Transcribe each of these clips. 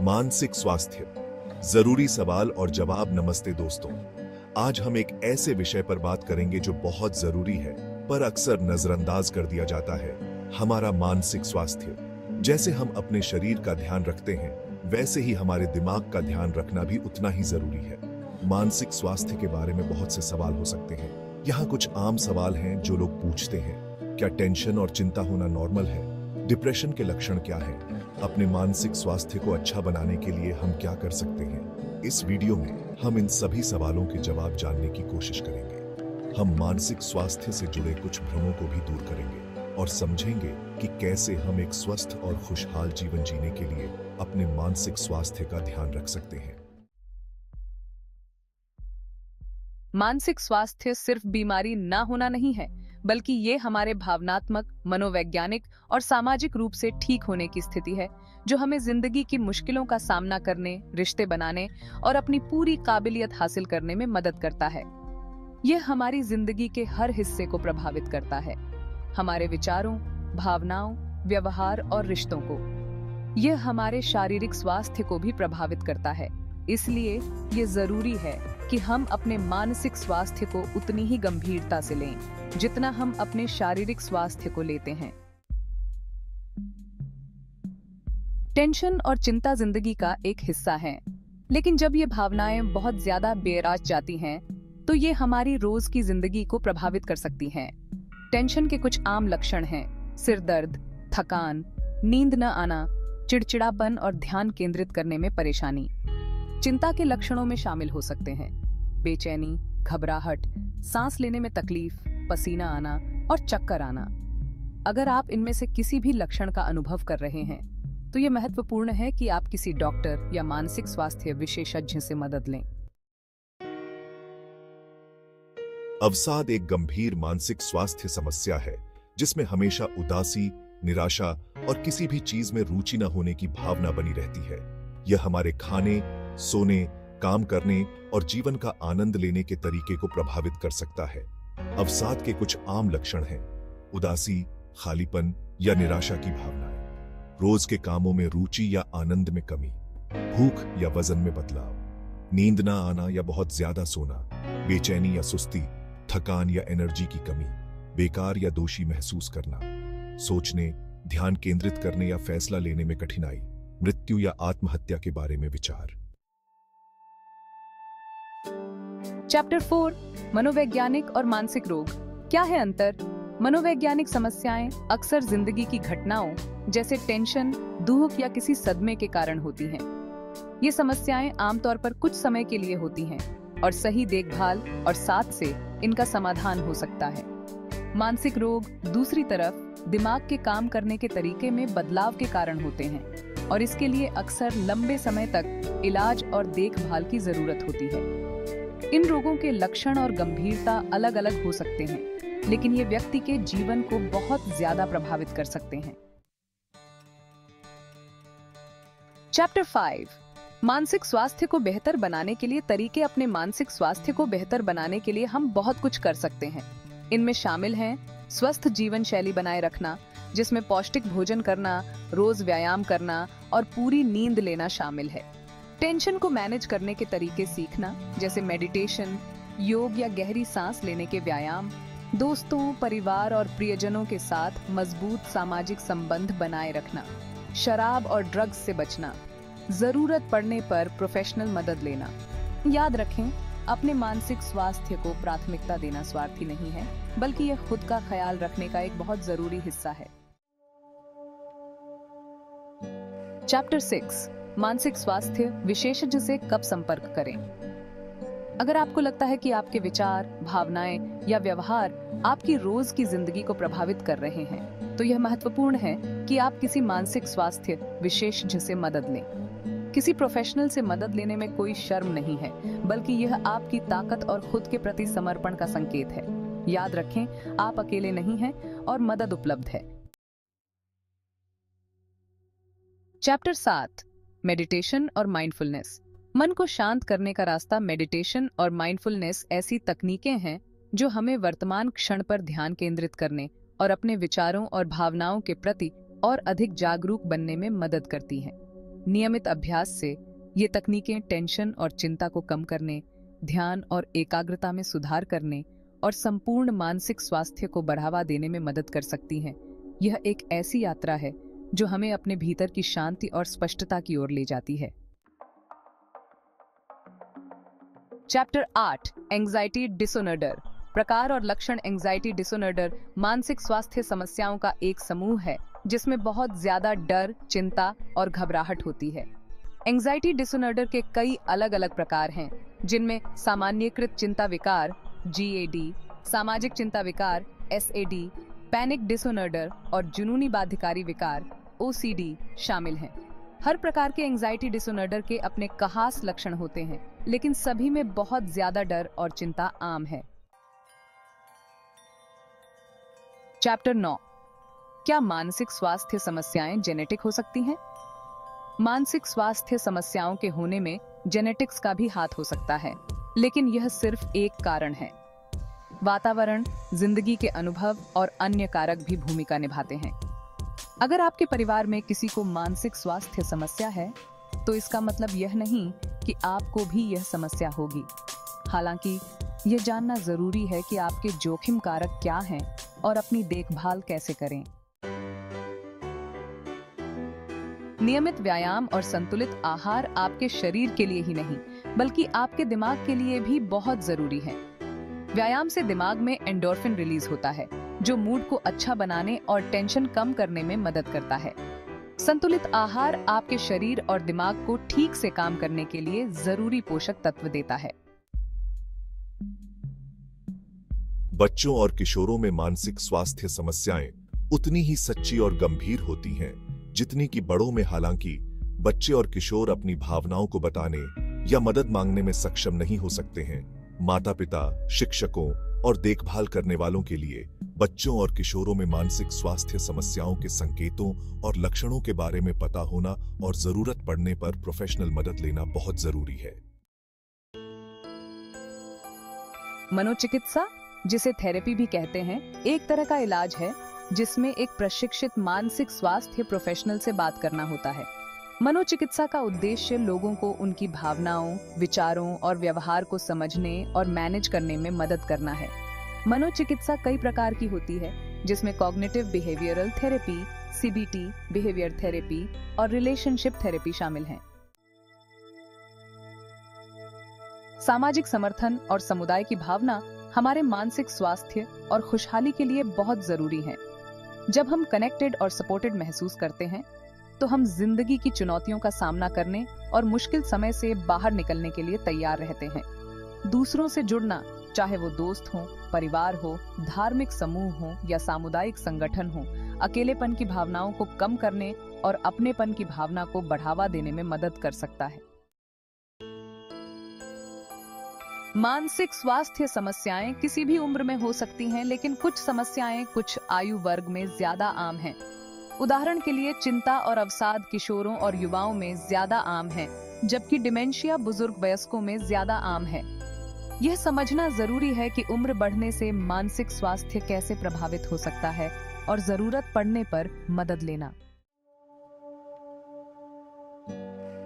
मानसिक स्वास्थ्य, जरूरी सवाल और जवाब। नमस्ते दोस्तों, आज हम एक ऐसे विषय पर बात करेंगे जो बहुत जरूरी है पर अक्सर नजरअंदाज कर दिया जाता है, हमारा मानसिक स्वास्थ्य। जैसे हम अपने शरीर का ध्यान रखते हैं, वैसे ही हमारे दिमाग का ध्यान रखना भी उतना ही जरूरी है। मानसिक स्वास्थ्य के बारे में बहुत से सवाल हो सकते हैं। यहाँ कुछ आम सवाल हैं जो लोग पूछते हैं। क्या टेंशन और चिंता होना नॉर्मल है? डिप्रेशन के लक्षण क्या हैं? अपने मानसिक स्वास्थ्य को अच्छा बनाने के लिए हम क्या कर सकते हैं? इस वीडियो में हम इन सभी सवालों के जवाब जानने की कोशिश करेंगे। हम मानसिक स्वास्थ्य से जुड़े कुछ भ्रमों को भी दूर करेंगे और समझेंगे कि कैसे हम एक स्वस्थ और खुशहाल जीवन जीने के लिए अपने मानसिक स्वास्थ्य का ध्यान रख सकते हैं। मानसिक स्वास्थ्य सिर्फ बीमारी ना होना नहीं है, बल्कि ये हमारे भावनात्मक, मनोवैज्ञानिक और सामाजिक रूप से ठीक होने की स्थिति है, जो हमें जिंदगी की मुश्किलों का सामना करने, रिश्ते बनाने और अपनी पूरी काबिलियत हासिल करने में मदद करता है। यह हमारी जिंदगी के हर हिस्से को प्रभावित करता है, हमारे विचारों, भावनाओं, व्यवहार और रिश्तों को। यह हमारे शारीरिक स्वास्थ्य को भी प्रभावित करता है। इसलिए ये जरूरी है कि हम अपने मानसिक स्वास्थ्य को उतनी ही गंभीरता से लें जितना हम अपने शारीरिक स्वास्थ्य को लेते हैं। टेंशन और चिंता जिंदगी का एक हिस्सा है, लेकिन जब ये भावनाएं बहुत ज्यादा बेराज जाती हैं, तो ये हमारी रोज की जिंदगी को प्रभावित कर सकती हैं। टेंशन के कुछ आम लक्षण हैं: सिर दर्द, थकान, नींद न आना, चिड़चिड़ापन और ध्यान केंद्रित करने में परेशानी। चिंता के लक्षणों में शामिल हो सकते हैं बेचैनी, घबराहट, सांस लेने में तकलीफ, पसीना आना और चक्कर आना। अगर आप इनमें से किसी भी लक्षण का अनुभव कर रहे हैं, तो ये महत्वपूर्ण है कि आप किसी डॉक्टर या मानसिक स्वास्थ्य विशेषज्ञ से मदद लें। अवसाद एक गंभीर मानसिक स्वास्थ्य समस्या है जिसमें हमेशा उदासी, निराशा और किसी भी चीज में रुचि न होने की भावना बनी रहती है। यह हमारे खाने, सोने, काम करने और जीवन का आनंद लेने के तरीके को प्रभावित कर सकता है। अवसाद के कुछ आम लक्षण हैं: उदासी, खालीपन या निराशा की भावनाएं, रोज के कामों में रुचि या आनंद में कमी, भूख या वजन में बदलाव, नींद ना आना या बहुत ज्यादा सोना, बेचैनी या सुस्ती, थकान या एनर्जी की कमी, बेकार या दोषी महसूस करना, सोचने, ध्यान केंद्रित करने या फैसला लेने में कठिनाई, मृत्यु या आत्महत्या के बारे में विचार। चैप्टर 4, मनोवैज्ञानिक और मानसिक रोग। क्या है अंतर? मनोवैज्ञानिक समस्याएं अक्सर जिंदगी की घटनाओं जैसे टेंशन, दुख या किसी सदमे के कारण होती हैं। ये समस्याएं आमतौर पर कुछ समय के लिए होती हैं और सही देखभाल और साथ से इनका समाधान हो सकता है। मानसिक रोग दूसरी तरफ दिमाग के काम करने के तरीके में बदलाव के कारण होते हैं और इसके लिए अक्सर लंबे समय तक इलाज और देखभाल की जरूरत होती है। इन रोगों के लक्षण और गंभीरता अलग अलग हो सकते हैं, लेकिन ये व्यक्ति के जीवन को बहुत ज्यादा प्रभावित कर सकते हैं। चैप्टर 5, मानसिक स्वास्थ्य को बेहतर बनाने के लिए तरीके। अपने मानसिक स्वास्थ्य को बेहतर बनाने के लिए हम बहुत कुछ कर सकते हैं। इनमें शामिल हैं स्वस्थ जीवन शैली बनाए रखना, जिसमें पौष्टिक भोजन करना, रोज व्यायाम करना और पूरी नींद लेना शामिल है। टेंशन को मैनेज करने के तरीके सीखना, जैसे मेडिटेशन, योग या गहरी सांस लेने के व्यायाम। दोस्तों, परिवार और प्रियजनों के साथ मजबूत सामाजिक संबंध बनाए रखना। शराब और ड्रग्स से बचना। जरूरत पड़ने पर प्रोफेशनल मदद लेना। याद रखें, अपने मानसिक स्वास्थ्य को प्राथमिकता देना स्वार्थी नहीं है, बल्कि यह खुद का ख्याल रखने का एक बहुत जरूरी हिस्सा है। चैप्टर 6, मानसिक स्वास्थ्य विशेषज्ञ से कब संपर्क करें। अगर आपको लगता है कि आपके विचार, भावनाएं या व्यवहार आपकी रोज की जिंदगी को प्रभावित कर रहे हैं, तो यह महत्वपूर्ण है कि आप किसी मानसिक स्वास्थ्य विशेषज्ञ से मदद लें। किसी प्रोफेशनल से मदद लेने में कोई शर्म नहीं है, बल्कि यह आपकी ताकत और खुद के प्रति समर्पण का संकेत है। याद रखें, आप अकेले नहीं हैं और मदद उपलब्ध है। चैप्टर 7, मेडिटेशन और माइंडफुलनेस। मन को शांत करने का रास्ता। मेडिटेशन और माइंडफुलनेस ऐसी तकनीकें हैं जो हमें वर्तमान क्षण पर ध्यान केंद्रित करने और अपने विचारों और भावनाओं के प्रति और अधिक जागरूक बनने में मदद करती हैं। नियमित अभ्यास से ये तकनीकें टेंशन और चिंता को कम करने, ध्यान और एकाग्रता में सुधार करने और संपूर्ण मानसिक स्वास्थ्य को बढ़ावा देने में मदद कर सकती हैं। यह एक ऐसी यात्रा है जो हमें अपने भीतर की शांति और स्पष्टता की ओर ले जाती है। Chapter 8 anxiety disorder. प्रकार और लक्षण। एंजाइटी डिसऑर्डर मानसिक स्वास्थ्य समस्याओं का एक समूह है जिसमें बहुत ज्यादा डर, चिंता और घबराहट होती है। एंजाइटी डिसऑर्डर के कई अलग अलग प्रकार हैं, जिनमें सामान्यीकृत चिंता विकार GAD, सामाजिक चिंता विकार SAD, पैनिक डिसऑर्डर और जुनूनी बाध्यकारी विकार OCD शामिल हैं। हर प्रकार के एंजाइटी डिसऑर्डर के अपने खास लक्षण होते हैं, लेकिन सभी में बहुत ज्यादा डर और चिंता आम है। चैप्टर 9 क्या मानसिक स्वास्थ्य समस्याएं जेनेटिक हो सकती हैं? मानसिक स्वास्थ्य समस्याओं के होने में जेनेटिक्स का भी हाथ हो सकता है, लेकिन यह सिर्फ एक कारण है। वातावरण, जिंदगी के अनुभव और अन्य कारक भी भूमिका निभाते हैं। अगर आपके परिवार में किसी को मानसिक स्वास्थ्य समस्या है, तो इसका मतलब यह नहीं कि आपको भी यह समस्या होगी। हालांकि यह जानना जरूरी है कि आपके जोखिम कारक क्या हैं और अपनी देखभाल कैसे करें। नियमित व्यायाम और संतुलित आहार आपके शरीर के लिए ही नहीं, बल्कि आपके दिमाग के लिए भी बहुत जरूरी है। व्यायाम से दिमाग में एंडोर्फिन रिलीज होता है, जो मूड को अच्छा बनाने और टेंशन कम करने में मदद करता है। संतुलित आहार आपके शरीर और दिमाग को ठीक से काम करने के लिए जरूरी पोषक तत्व देता है। बच्चों और किशोरों में मानसिक स्वास्थ्य समस्याएं उतनी ही सच्ची और गंभीर होती हैं जितनी कि बड़ों में। हालांकि बच्चे और किशोर अपनी भावनाओं को बताने या मदद मांगने में सक्षम नहीं हो सकते हैं। माता-पिता, शिक्षकों और देखभाल करने वालों के लिए बच्चों और किशोरों में मानसिक स्वास्थ्य समस्याओं के संकेतों और लक्षणों के बारे में पता होना और जरूरत पड़ने पर प्रोफेशनल मदद लेना बहुत जरूरी है। मनोचिकित्सा, जिसे थेरेपी भी कहते हैं, एक तरह का इलाज है जिसमें एक प्रशिक्षित मानसिक स्वास्थ्य प्रोफेशनल से बात करना होता है। मनोचिकित्सा का उद्देश्य लोगों को उनकी भावनाओं, विचारों और व्यवहार को समझने और मैनेज करने में मदद करना है। मनोचिकित्सा कई प्रकार की होती है, जिसमें cognitive behavioural therapy, CBT, behaviour therapy और रिलेशनशिप थेरेपी शामिल हैं। सामाजिक समर्थन और समुदाय की भावना हमारे मानसिक स्वास्थ्य और खुशहाली के लिए बहुत जरूरी है। जब हम कनेक्टेड और सपोर्टेड महसूस करते हैं, तो हम जिंदगी की चुनौतियों का सामना करने और मुश्किल समय से बाहर निकलने के लिए तैयार रहते हैं। दूसरों से जुड़ना, चाहे वो दोस्त हो, परिवार हो, धार्मिक समूह हो या सामुदायिक संगठन हो, अकेलेपन की भावनाओं को कम करने और अपनेपन की भावना को बढ़ावा देने में मदद कर सकता है। मानसिक स्वास्थ्य समस्याएं किसी भी उम्र में हो सकती हैं, लेकिन कुछ समस्याएं कुछ आयु वर्ग में ज्यादा आम हैं। उदाहरण के लिए चिंता और अवसाद किशोरों और युवाओं में ज्यादा आम है, जबकि डिमेंशिया बुजुर्ग वयस्कों में ज्यादा आम है। यह समझना जरूरी है कि उम्र बढ़ने से मानसिक स्वास्थ्य कैसे प्रभावित हो सकता है और जरूरत पड़ने पर मदद लेना।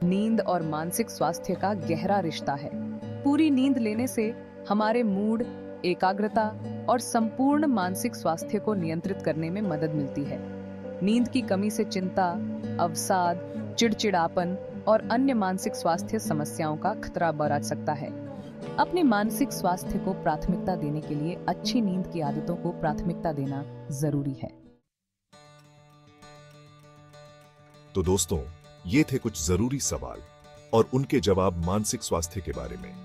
नींद और मानसिक स्वास्थ्य का गहरा रिश्ता है। पूरी नींद लेने से हमारे मूड, एकाग्रता और संपूर्ण मानसिक स्वास्थ्य को नियंत्रित करने में मदद मिलती है। नींद की कमी से चिंता, अवसाद, चिड़चिड़ापन और अन्य मानसिक स्वास्थ्य समस्याओं का खतरा बढ़ सकता है। अपने मानसिक स्वास्थ्य को प्राथमिकता देने के लिए अच्छी नींद की आदतों को प्राथमिकता देना जरूरी है। तो दोस्तों, ये थे कुछ जरूरी सवाल और उनके जवाब मानसिक स्वास्थ्य के बारे में।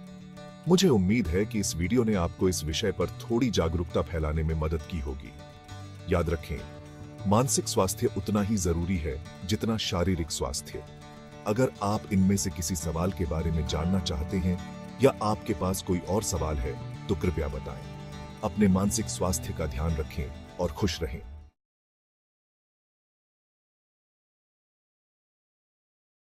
मुझे उम्मीद है कि इस वीडियो ने आपको इस विषय पर थोड़ी जागरूकता फैलाने में मदद की होगी। याद रखें, मानसिक स्वास्थ्य उतना ही जरूरी है जितना शारीरिक स्वास्थ्य। अगर आप इनमें से किसी सवाल के बारे में जानना चाहते हैं या आपके पास कोई और सवाल है, तो कृपया बताएं। अपने मानसिक स्वास्थ्य का ध्यान रखें और खुश रहें।